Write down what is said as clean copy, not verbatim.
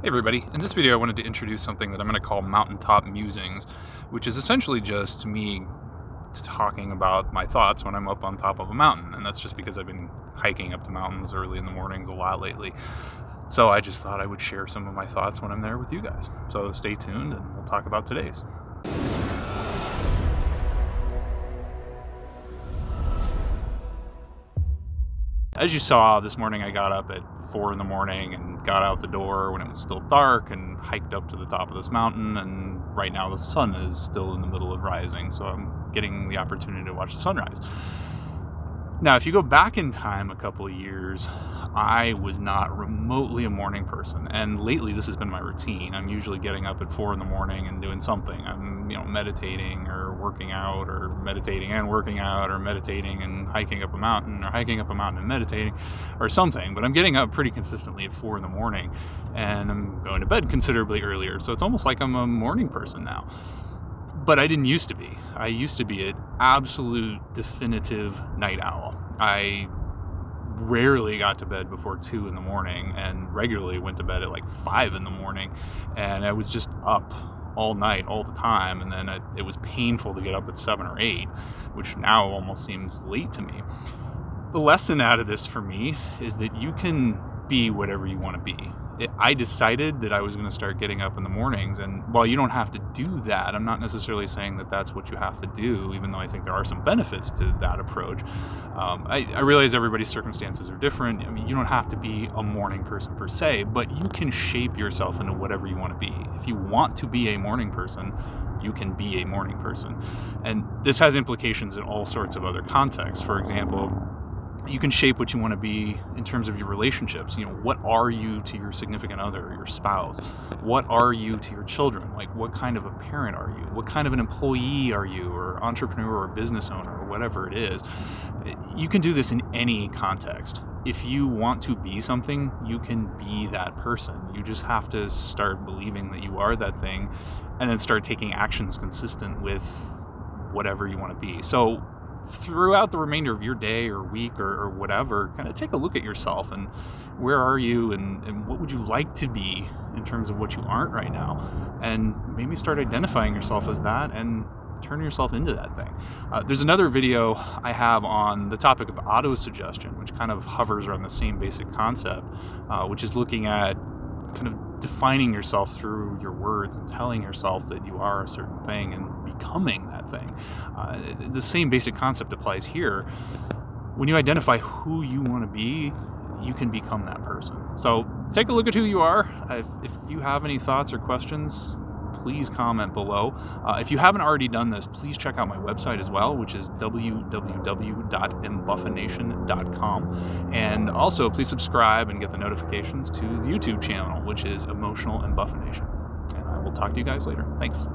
Hey everybody, in this video I wanted to introduce something that I'm going to call Mountaintop Musings, which is essentially just me talking about my thoughts when I'm up on top of a mountain, and that's just because I've been hiking up the mountains early in the mornings a lot lately. So I just thought I would share some of my thoughts when I'm there with you guys. So stay tuned and we'll talk about today's. As you saw, this morning I got up at 4 in the morning and got out the door when it was still dark and hiked up to the top of this mountain, and right now the sun is still in the middle of rising, so I'm getting the opportunity to watch the sunrise. Now, if you go back in time a couple of years, I was not remotely a morning person, and lately this has been my routine. I'm usually getting up at 4 in the morning and doing something. I'm, meditating or working out, or meditating and working out, or meditating and hiking up a mountain, or hiking up a mountain and meditating, or something. But I'm getting up pretty consistently at 4 in the morning, and I'm going to bed considerably earlier. So it's almost like I'm a morning person now. But I didn't used to be. I used to be an absolute definitive night owl. I rarely got to bed before 2 in the morning and regularly went to bed at like 5 in the morning. And I was just up all night, all the time. And then it was painful to get up at 7 or 8, which now almost seems late to me. The lesson out of this for me is that you can be whatever you want to be. I decided that I was going to start getting up in the mornings, and while you don't have to do that, I'm not necessarily saying that that's what you have to do, even though I think there are some benefits to that approach. I realize everybody's circumstances are different. I mean, you don't have to be a morning person per se, but you can shape yourself into whatever you want to be. If you want to be a morning person, you can be a morning person. And this has implications in all sorts of other contexts. For example, you can shape what you want to be in terms of your relationships. What are you to your significant other, your spouse? What are you to your children? Like, what kind of a parent are you? What kind of an employee are you, or entrepreneur, or business owner, or whatever it is? You can do this in any context. If you want to be something, you can be that person. You just have to start believing that you are that thing, and then start taking actions consistent with whatever you want to be. So throughout the remainder of your day or week or whatever, kind of take a look at yourself and where are you, and what would you like to be in terms of what you aren't right now, and maybe start identifying yourself as that and turn yourself into that thing. There's another video I have on the topic of auto-suggestion, which kind of hovers around the same basic concept, which is looking at kind of defining yourself through your words and telling yourself that you are a certain thing and becoming that thing. The same basic concept applies here. When you identify who you want to be, you can become that person. So take a look at who you are. If you have any thoughts or questions, please comment below. If you haven't already done this, please check out my website as well, which is www.embuffination.com. And also, please subscribe and get the notifications to the YouTube channel, which is Emotional Embuffination. And I will talk to you guys later. Thanks.